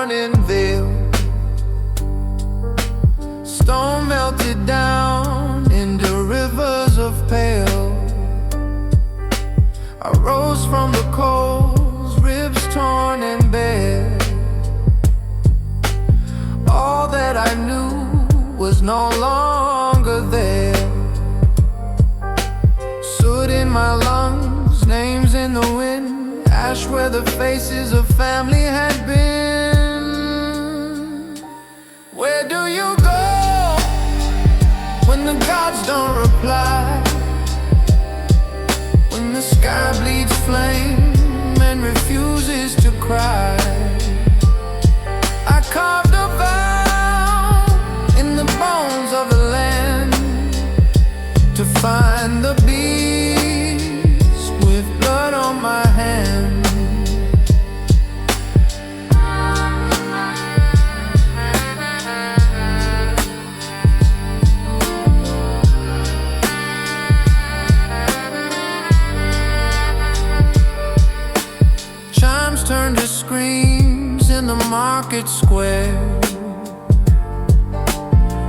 morning veil. Stone melted down into rivers of pale. I rose from the coals, ribs torn and bare. All that I knew was no longer there. Soot in my lungs, names in the wind, ash where the faces of family had been. Where do you go when the gods don't reply? When the sky bleeds flame and refuses to cry. I carved a vow in the bones of the land to find the beast with blood on my hand. Chimes turned to screams in the market square.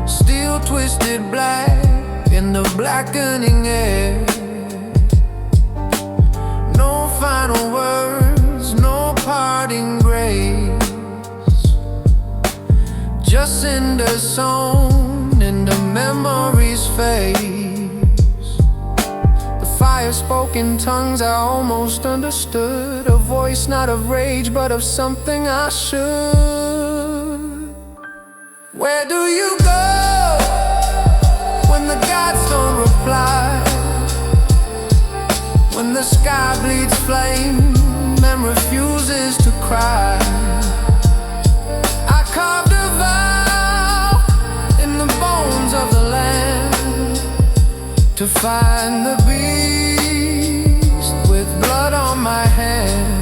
Steel twisted black in the blackening air. No final words, no parting grace. Just cinders sown into memory's face. The fire spoke in tongues I almost understood. A voice not of rage but of something I should. Where do you go when the gods don't reply? When the sky bleeds flame and refuses to cry. I carved a vow in the bones of the land to find the beast with blood on my hand.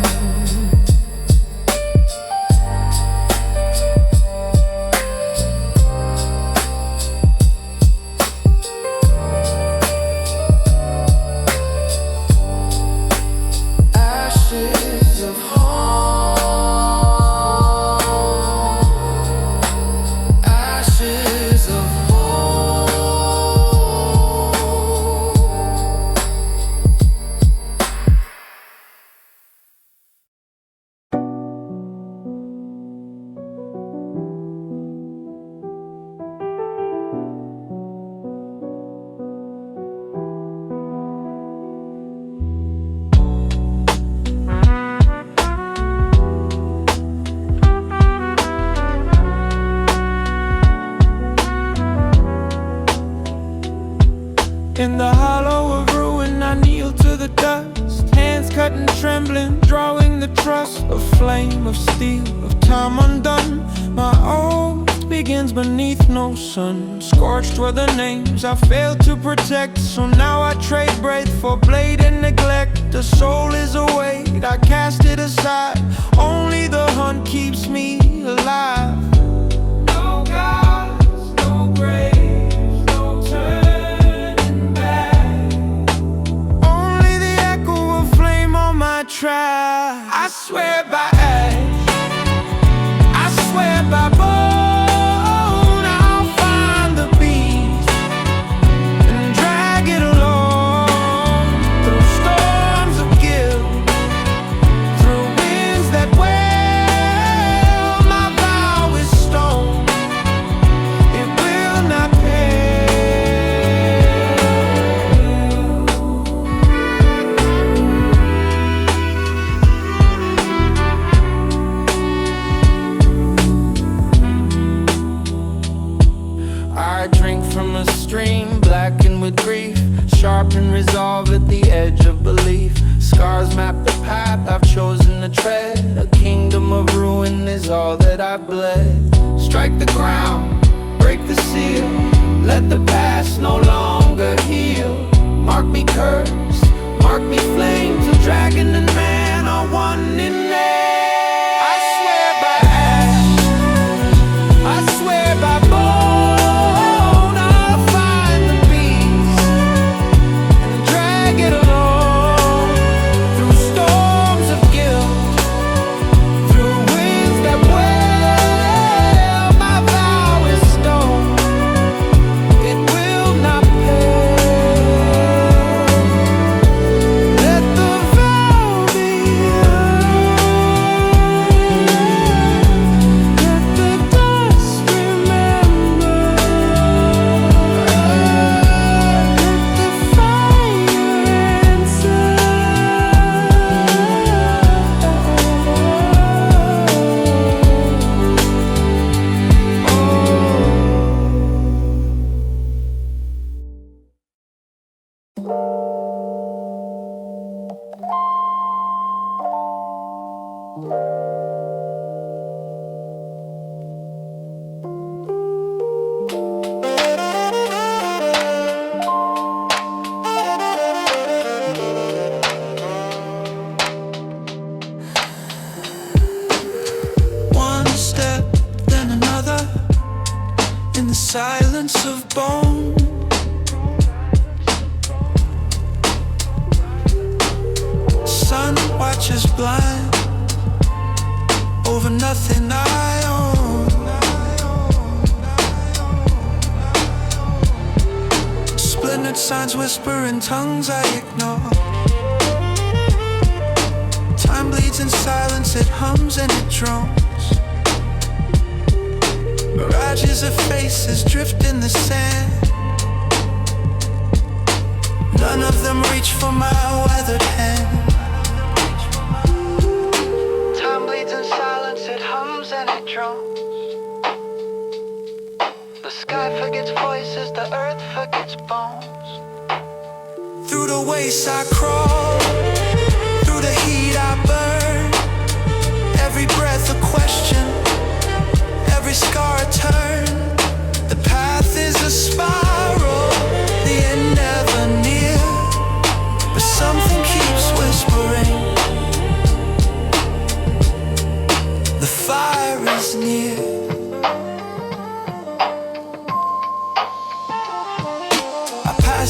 In the hollow of ruin I kneel to the dust, hands cut and trembling, drawing the trust. A flame of steel, of time undone. My oath begins beneath no sun. Scorched were the names I failed to protect. So now I trade breath for blade and neglect. The soul is awake, I cast it aside. Only the hunt keeps me alive. No gods, no graves, no turn. I swear by ash, I swear by bone, I'll find the beast and drag it along through storms of guilt, through winds that wail. My vow is stone, it will not blackened with grief, sharpened resolve at the edge of belief. Scars map the path I've chosen to tread. A kingdom of ruin is all that I've bled. Strike the ground, break the seal. Let the past no longer heal. Mark me cursed, mark me flame, till dragon and man are one in name. I swear by ash, I swear by bone. Through storms of guilt, through winds that wail. silence of bone. Sun watches blind over nothing I own. Splintered signs whisper in tongues I ignore. Time bleeds in silence, it hums and it drones. Mirages of faces drift in the sand. None of them reach for my weathered hand. Time bleeds in silence, it hums and it drones. The sky forgets voices, the earth forgets bones. Through the waste I crawl, through the heat I burn. Every breath a question, every scar a turn. The path is a spiral, the end never near. But something keeps whispering, the fire is near.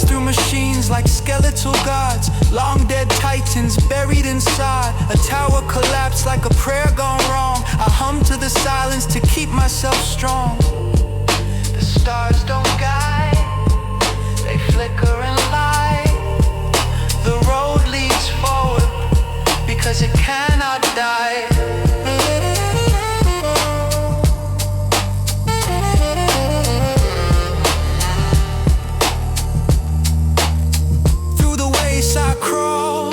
Through machines like skeletal gods, long dead titans buried inside. A tower collapsed like a prayer gone wrong. I hum to the silence to keep myself strong. The stars don't guide, they flicker and light. The road leads forward because it cannot die. I crawl,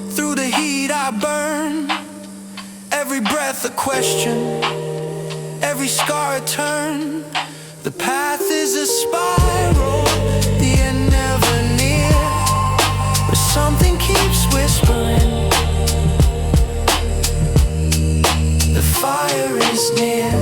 through the heat I burn. Every breath a question, every scar a turn. The path is a spiral, the end never near. But something keeps whispering, the fire is near.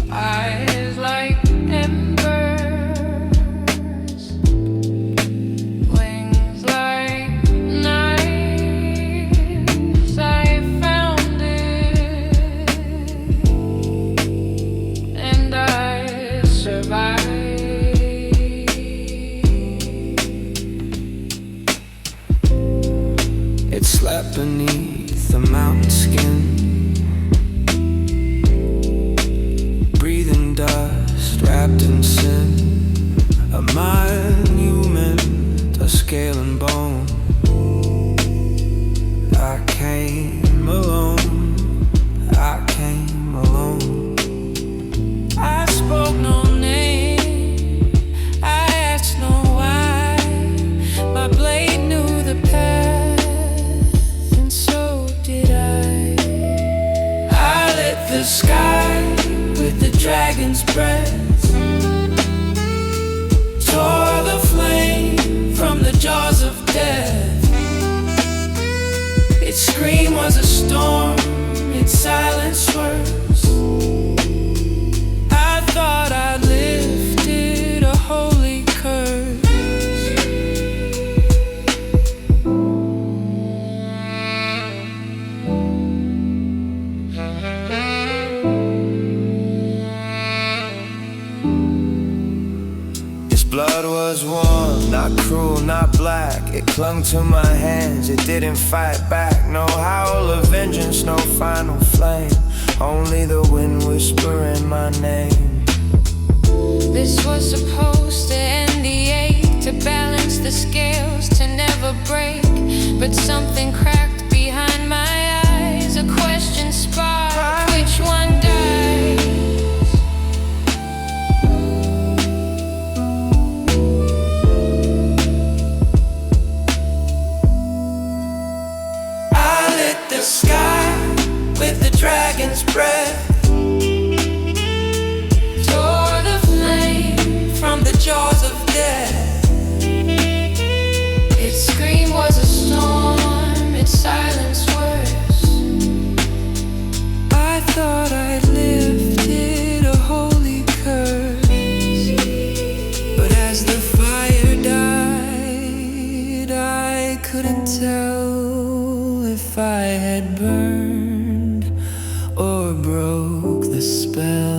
Eyes like embers, wings like knives. I found it, and I survived. It slept beneath the mountain skin, dust wrapped in sin, a monument, a scale and bone. I came alone, I came alone. I spoke no name, I asked no why. My blade knew the path, and so did I. I lit the sky with the dragon's breath, tore the flame from the jaws of death. Its scream was a storm, its silence worse. I thought I lifted a holy curse. Blood was warm, not cruel, not black. It clung to my hands, it didn't fight back. No howl of vengeance, no final flame. Only the wind whispering my name. This was supposed to end the ache, to balance the scales, to never break. But something cracked behind my eyes. A question sparked, which one died? sky with the dragon's breath, tore the flame from the jaws of death. Its scream was a storm, its silence worse. I thought I'd lifted a holy curse, but as the fire died, I couldn't tell if I had burned or broke the spell.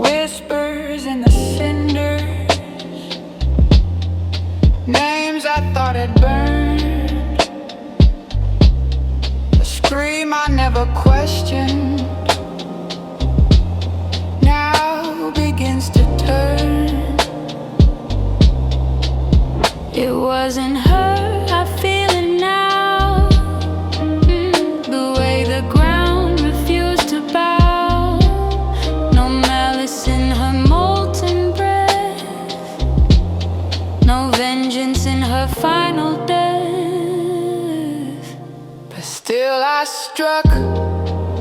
Whispers in the cinders, names I thought had burned, a scream I never questioned now begins to turn. It wasn't her, I feel it now. The way the ground refused to bow. No malice in her molten breath, no vengeance in her final death. But still I struck,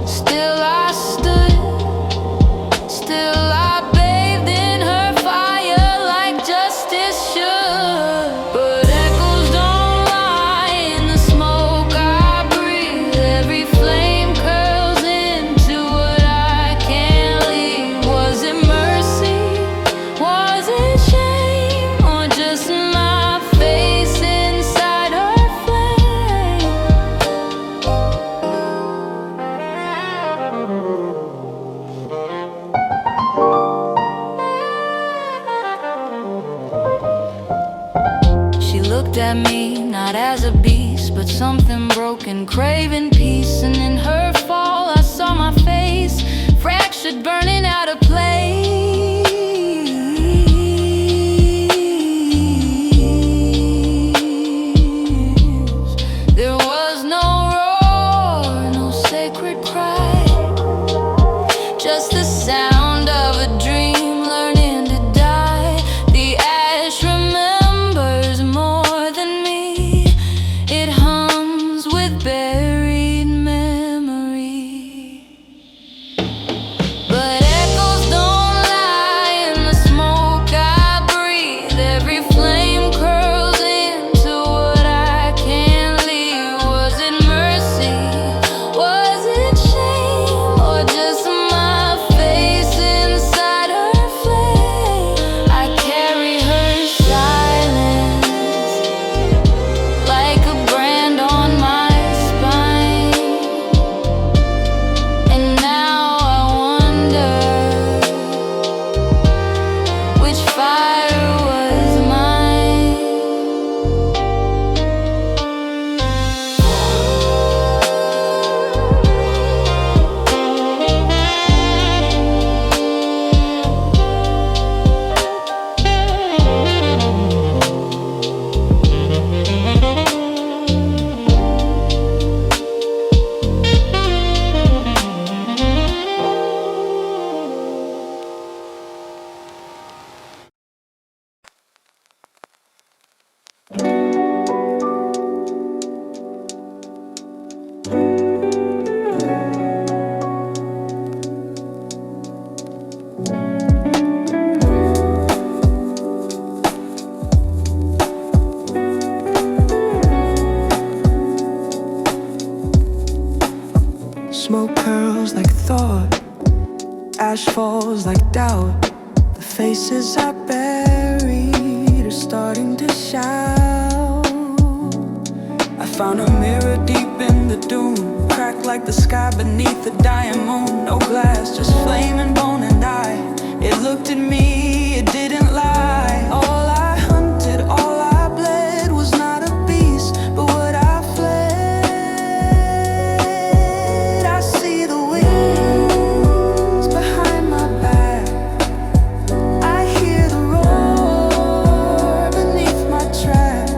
still I stood, still I bathed in her fire like justice should. But echoes don't lie in the smoke I breathe. Every flame curls into what I can't leave. Was it mercy? Was it shame? Or just my face inside her flame? She looked at me, not as a beast, but something broken, craving peace. And in her fall, I saw my face, fractured, burning out of place. There was no roar, no sacred cry, just the sound of a dream learning to die. The ash remembers more than me. It hums with buried memory. But echoes don't lie in the smoke I breathe. Every flame curls into what I can't leave. Was it mercy? Was it shame? Or just my face inside her flame? I carry her silence like a brand on my spine. And now I wonder which fire was mine. Smoke curls like thought, ash falls like doubt. The faces I buried are starting to shout. Found a mirror deep in the dune, cracked like the sky beneath the dying moon. No glass, just flame and bone and I. It looked at me, it didn't lie. All I hunted, all I bled was not a beast, but what I fled. I see the wings behind my back, I hear the roar beneath my track.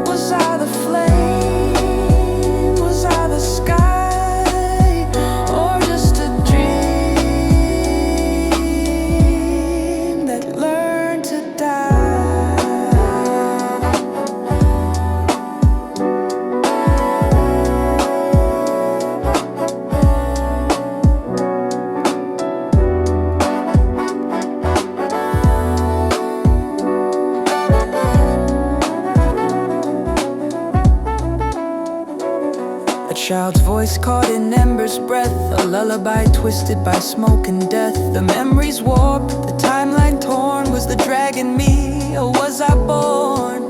Was I the flame? Was I the sky? Or just a dream that learned to die? A child's voice caught in Ember's breath, a lullaby twisted by smoke and death. The memories warped, the timeline torn. Was the dragon me, or was I born?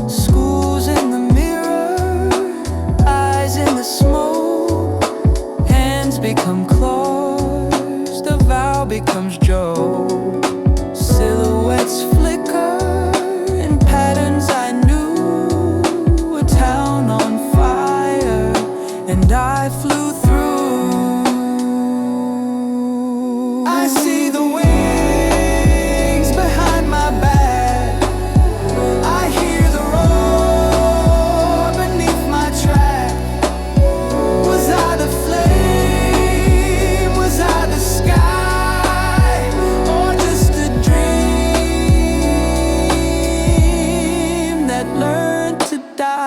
Schools in the mirror, eyes in the smoke. Hands become claws, the vow becomes joke. Silhouettes flicker in patterns I knew. A town on fire, and I flew through. I see the wings behind my back, I hear the roar beneath my track. Was I the flame? Was I the sky? Or just a dream that learned to die?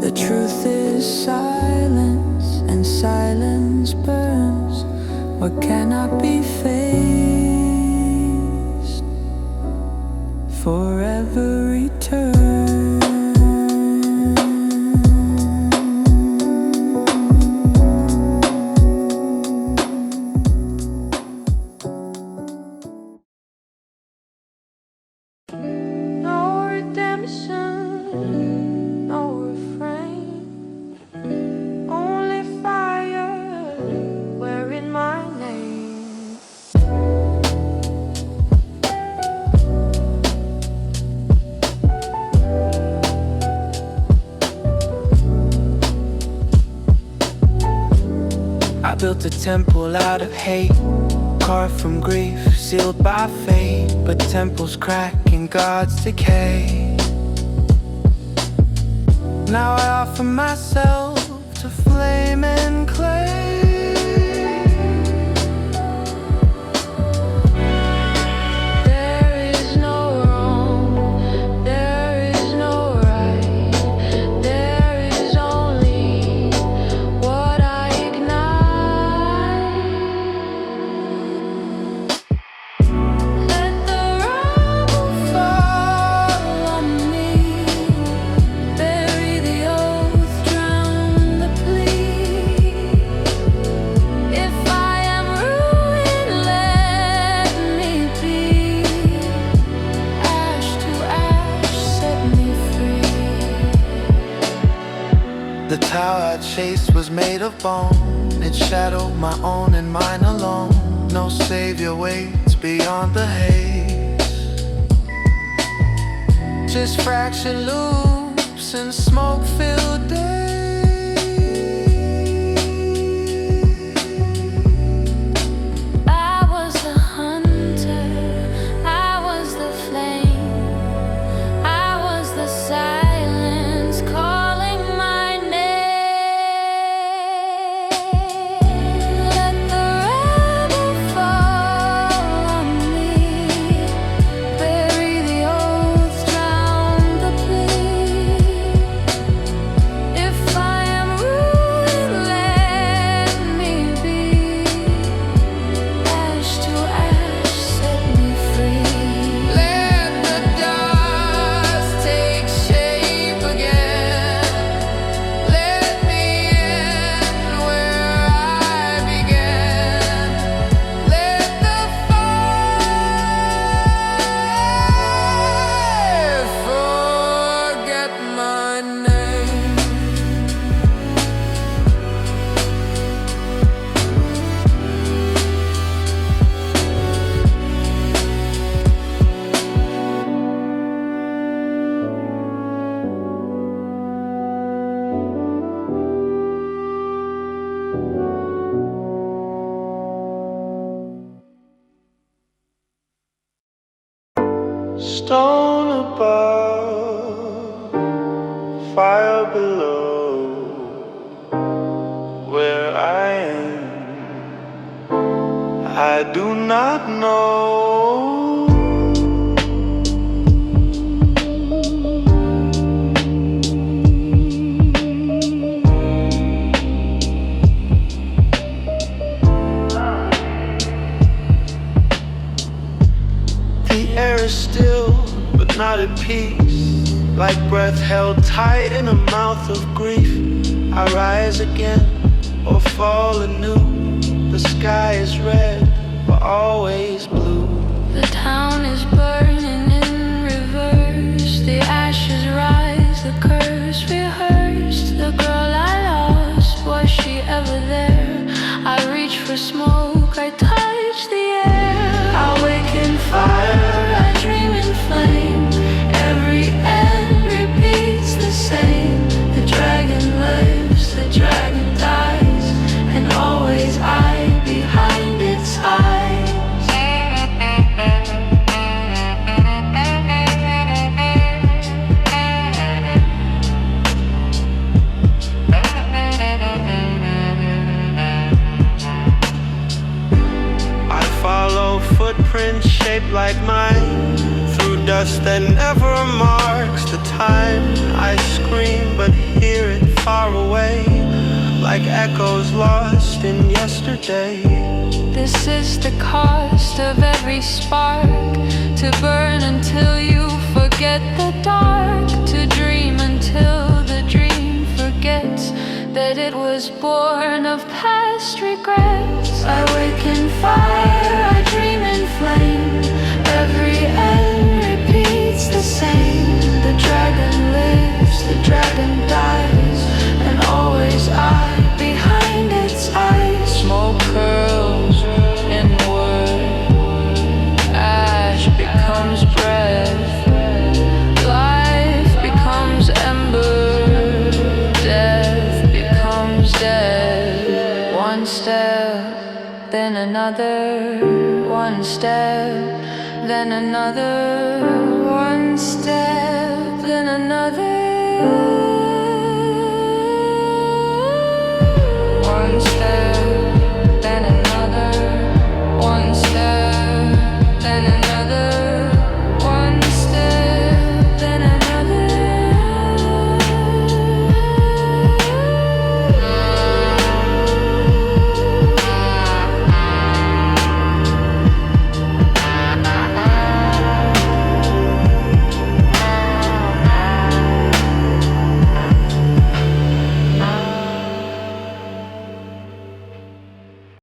The truth is silence, and silence burns. What cannot be faced forever returns. No redemption, no refrain, only fire wearing my name. I built a temple out of hate, carved from grief, sealed by fate. But temples crack and gods decay. Now I offer myself to flame and clay. There is no wrong, there is no right. There is only what I ignite. Let the rubble fall on me, bury the oath, drown the plea. If I am ruined, let me be. Ash to ash, set me free. The tower I chased was made of bone. It shadowed my own and mine alone. No savior waits beyond the haze. Just fractured loops and smoke-filled days. I was the hunter, I was the flame, I was the silence calling my name. Let the rubble fall on me, bury the oath, drown the plea. If Stone above, fire below. Where I am, I do not know. The air is still, but not at peace, like breath held tight in a mouth of grief. I rise again, or fall anew. The sky is red, but always blue. The town is burning in reverse. The ashes rise, the curse rehearsed. The girl I lost, was she ever there? I reach for smoke, I touch the air. I wake in fire, I dream in flame. Every end repeats the same. The dragon lives, the dragon dies, and always I behind its eyes. I follow footprints shaped like mine, through dust that never marks the time. I scream but hear it far away, like echoes lost in yesterday. This is the cost of every spark, to burn until you forget the dark, to dream until the dream forgets that it was born of past regrets. I wake in fire, I dream in flame. Every end repeats the same. The dragon lives, the dragon dies, and always I behind its eyes. Smoke curls inward, ash becomes breath, life becomes ember, death becomes dead. One step, then another. One step, then another. One step, then another. One step.